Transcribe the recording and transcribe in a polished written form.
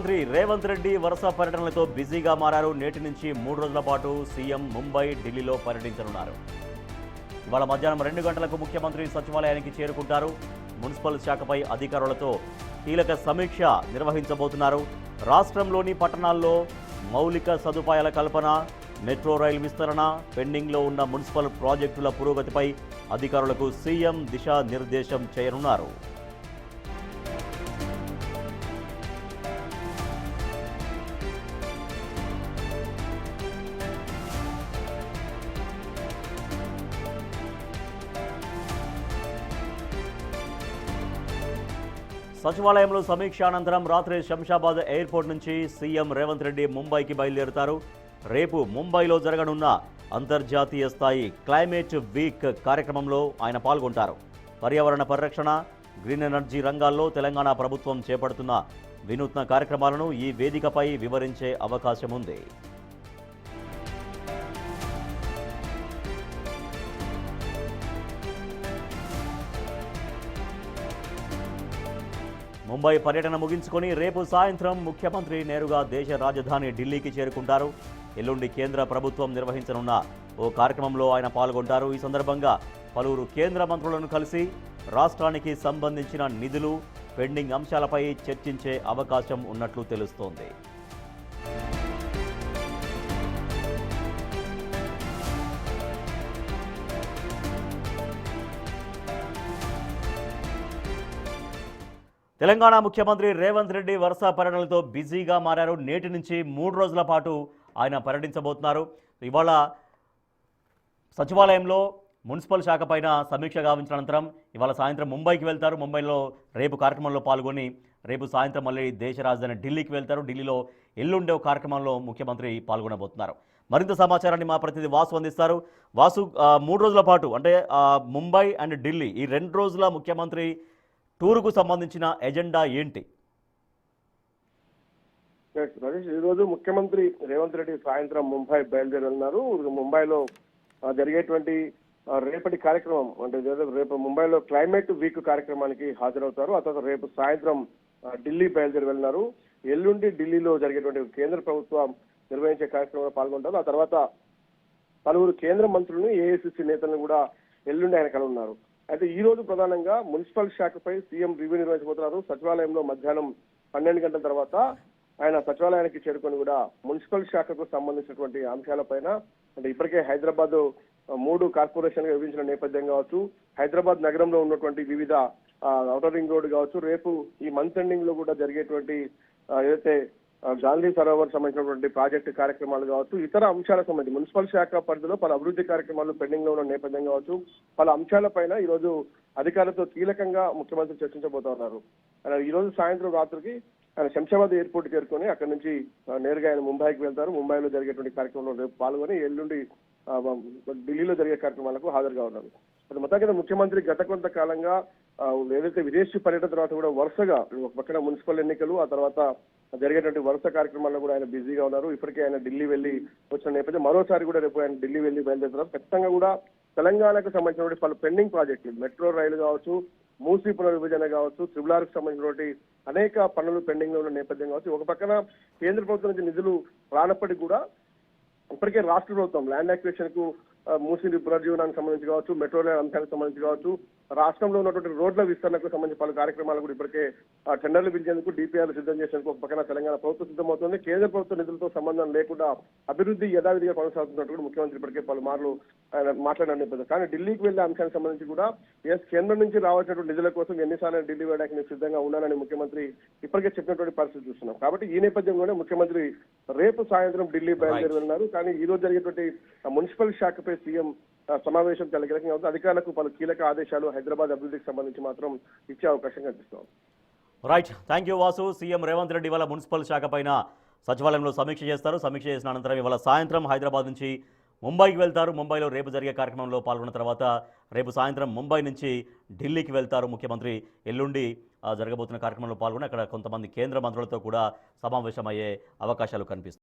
ముఖ్యమంత్రి రేవంత్ రెడ్డి వరుస పర్యటనలతో బిజీగా మారారు. నేటి నుంచి 3 రోజుల పాటు సీఎం ముంబై, ఢిల్లీలో పర్యటించనున్నారు. ఇవాళ మధ్యాహ్నం 2 గంటలకు ముఖ్యమంత్రి సచివాలయానికి చేరుకుంటారు. మున్సిపల్ శాఖపై అధికారులతో కీలక సమీక్ష నిర్వహించబోతున్నారు. రాష్ట్రంలోని పట్టణాల్లో మౌలిక సదుపాయాల కల్పన, మెట్రో రైలు విస్తరణ, పెండింగ్లో ఉన్న మున్సిపల్ ప్రాజెక్టుల పురోగతిపై అధికారులకు సీఎం దిశానిర్దేశం చేయనున్నారు. సచివాలయంలో సమీక్ష అనంతరం రాత్రి శంషాబాద్ ఎయిర్పోర్ట్ నుంచి సీఎం రేవంత్ రెడ్డి ముంబైకి బయలుదేరుతారు. రేపు ముంబైలో జరగనున్న అంతర్జాతీయ స్థాయి క్లైమేట్ వీక్ కార్యక్రమంలో ఆయన పాల్గొంటారు. పర్యావరణ పరిరక్షణ, గ్రీన్ ఎనర్జీ రంగాల్లో తెలంగాణ ప్రభుత్వం చేపడుతున్న వినూత్న కార్యక్రమాలను ఈ వేదికపై వివరించే అవకాశం ఉంది. ముంబై పర్యటన ముగించుకొని రేపు సాయంత్రం ముఖ్యమంత్రి నేరుగా దేశ రాజధాని ఢిల్లీకి చేరుకుంటారు. ఎల్లుండి కేంద్ర ప్రభుత్వం నిర్వహించనున్న ఓ కార్యక్రమంలో ఆయన పాల్గొంటారు. ఈ సందర్భంగా పలువురు కేంద్ర మంత్రులను కలిసి రాష్ట్రానికి సంబంధించిన నిధులు, పెండింగ్ అంశాలపై చర్చించే అవకాశం ఉన్నట్లు తెలుస్తోంది. తెలంగాణ ముఖ్యమంత్రి రేవంత్ రెడ్డి వరుస పర్యటనలతో బిజీగా మారారు. నేటి నుంచి 3 రోజుల పాటు ఆయన పర్యటించబోతున్నారు. ఇవాళ సచివాలయంలో మున్సిపల్ శాఖ పైన సమీక్ష గావించిన అనంతరం ఇవాళ సాయంత్రం ముంబైకి వెళ్తారు. ముంబైలో రేపు కార్యక్రమంలో పాల్గొని రేపు సాయంత్రం మళ్ళీ దేశ రాజధాని ఢిల్లీకి వెళ్తారు. ఢిల్లీలో ఎల్లుండే కార్యక్రమంలో ముఖ్యమంత్రి పాల్గొనబోతున్నారు. మరింత సమాచారాన్ని మా ప్రతినిధి వాసు అందిస్తారు. వాసు, 3 రోజుల పాటు అంటే ముంబై అండ్ ఢిల్లీ ఈ 2 రోజుల ముఖ్యమంత్రి టూరుకు సంబంధించిన ఎజెండా ఏంటి? ఈరోజు ముఖ్యమంత్రి రేవంత్ రెడ్డి సాయంత్రం ముంబై బయలుదేరున్నారు. ముంబైలో జరిగేటువంటి రేపటి కార్యక్రమం అంటే రేపు ముంబైలో క్లైమేట్ వీక్ కార్యక్రమానికి హాజరవుతారు. ఆ తర్వాత రేపు సాయంత్రం ఢిల్లీ బయలుదేరి వెళ్ళినారు. ఎల్లుండి ఢిల్లీలో జరిగేటువంటి కేంద్ర ప్రభుత్వం నిర్వహించే కార్యక్రమంలో పాల్గొంటారు. ఆ తర్వాత పలువురు కేంద్ర మంత్రులను, ఏఐసిసి నేతలను కూడా ఎల్లుండి ఆయన కలున్నారు. అయితే ఈ రోజు ప్రధానంగా మున్సిపల్ శాఖపై సీఎం రివ్యూ నిర్వహించబోతున్నారు. సచివాలయంలో మధ్యాహ్నం 12 గంటల తర్వాత ఆయన సచివాలయానికి చేరుకొని కూడా మున్సిపల్ శాఖకు సంబంధించినటువంటి అంశాలపైన అంటే ఇప్పటికే హైదరాబాద్ 3 కార్పొరేషన్గా విభజించిన నేపథ్యం కావచ్చు, హైదరాబాద్ నగరంలో ఉన్నటువంటి వివిధ ఔటర్ రింగ్ రోడ్ కావచ్చు, రేపు ఈ మంత్ ఎండింగ్ లో కూడా జరిగేటువంటి ఏదైతే గాంధీ సరోవర్ సంబంధించినటువంటి ప్రాజెక్టు కార్యక్రమాలు కావచ్చు, ఇతర అంశాలకు సంబంధించి మున్సిపల్ శాఖ పరిధిలో పలు అభివృద్ధి కార్యక్రమాలు పెండింగ్ లో ఉన్న నేపథ్యం కావచ్చు, పలు అంశాలపైన ఈ రోజు అధికారులతో కీలకంగా ముఖ్యమంత్రి చర్చించబోతా ఉన్నారు. ఈ రోజు సాయంత్రం రాత్రికి ఆయన శంషాబాద్ ఎయిర్పోర్ట్ చేరుకొని అక్కడి నుంచి నేరుగా ఆయన ముంబైకి వెళ్తారు. ముంబైలో జరిగేటువంటి కార్యక్రమంలో రేపు పాల్గొని ఎల్లుండి ఢిల్లీలో జరిగే కార్యక్రమాలకు హాజరుగా ఉన్నారు. అది మొత్తం ముఖ్యమంత్రి గత కొంతకాలంగా ఏదైతే విదేశీ పర్యటన తర్వాత కూడా వరుసగా ఒక పక్కన మున్సిపల్ ఎన్నికలు, ఆ తర్వాత జరిగేటువంటి వరుస కార్యక్రమాల్లో కూడా ఆయన బిజీగా ఉన్నారు. ఇప్పటికే ఆయన ఢిల్లీ వెళ్లి వచ్చిన నేపథ్యం మరోసారి కూడా రేపు ఆయన ఢిల్లీ వెళ్లి బయలుదేరుతారు. ఖచ్చితంగా కూడా తెలంగాణకు సంబంధించినటువంటి పలు పెండింగ్ ప్రాజెక్టులు, మెట్రో రైలు కావచ్చు, మూసీ పునర్విభజన కావచ్చు, త్రిబులార్కు సంబంధించినటువంటి అనేక పనులు పెండింగ్ లో ఉన్న నేపథ్యం కావచ్చు. ఒక పక్కన కేంద్ర ప్రభుత్వం నుంచి నిధులు రానప్పటికీ కూడా ఇప్పటికే రాష్ట్ర ప్రభుత్వం ల్యాండ్ అక్విజిషన్ కు మూసీ పునర్జీవనానికి సంబంధించి కావచ్చు, మెట్రో రైల్ అంశాలకు సంబంధించి కావచ్చు, రాష్ట్రంలో ఉన్నటువంటి రోడ్ల విస్తరణకు సంబంధించి పలు కార్యక్రమాలు కూడా ఇప్పటికే టెండర్లు పిలిచేందుకు, డిపిఆర్లు సిద్ధం చేసేందుకు ఒక పక్కన తెలంగాణ ప్రభుత్వం సిద్ధమవుతుంది. కేంద్ర ప్రభుత్వ నిధులతో సంబంధం లేకుండా అభివృద్ధి యథావిధిగా కొనసాగుతున్నట్టు కూడా ముఖ్యమంత్రి ఇప్పటికే పలుమార్లు ఆయన మాట్లాడిన నేపథ్యం. కానీ ఢిల్లీకి వెళ్లే అంశానికి సంబంధించి కూడా కేంద్రం నుంచి రావాల్సినటువంటి నిధుల కోసం ఎన్నిసార్లు ఢిల్లీ వెళ్ళడానికి నేను సిద్ధంగా ఉన్నానని ముఖ్యమంత్రి ఇప్పటికే చెప్పినటువంటి పరిస్థితి చూస్తున్నాం. కాబట్టి ఈ నేపథ్యంలోనే ముఖ్యమంత్రి రేపు సాయంత్రం ఢిల్లీ బయలుదేరి వెళ్ళినారు. కానీ ఈ రోజు జరిగేటువంటి మున్సిపల్ శాఖపై సీఎం సమావేశం చాలా కీలకంగా ఉంది. అధికారులకు పలు కీలక ఆదేశాలు హైదరాబాద్ అభివృద్ధికి సంబంధించి మాత్రం ఇచ్చే అవకాశం కనిపిస్తోంది. Right, thank you Vasu. CM Revanth Reddy ఇవాళ మున్సిపల్ శాఖ పైన సచివాలయంలో సమీక్ష చేస్తారు. సమీక్ష చేసిన అనంతరం ఇవాళ సాయంత్రం హైదరాబాద్ నుంచి ముంబైకి వెళ్తారు. ముంబైలో రేపు జరిగే కార్యక్రమంలో పాల్గొన్న తర్వాత రేపు సాయంత్రం ముంబై నుంచి ఢిల్లీకి వెళ్తారు ముఖ్యమంత్రి. ఎల్లుండి జరగబోతున్న కార్యక్రమంలో పాల్గొని అక్కడ కొంతమంది కేంద్ర మంత్రులతో కూడా సమావేశమయ్యే అవకాశాలు కనిపిస్తాయి.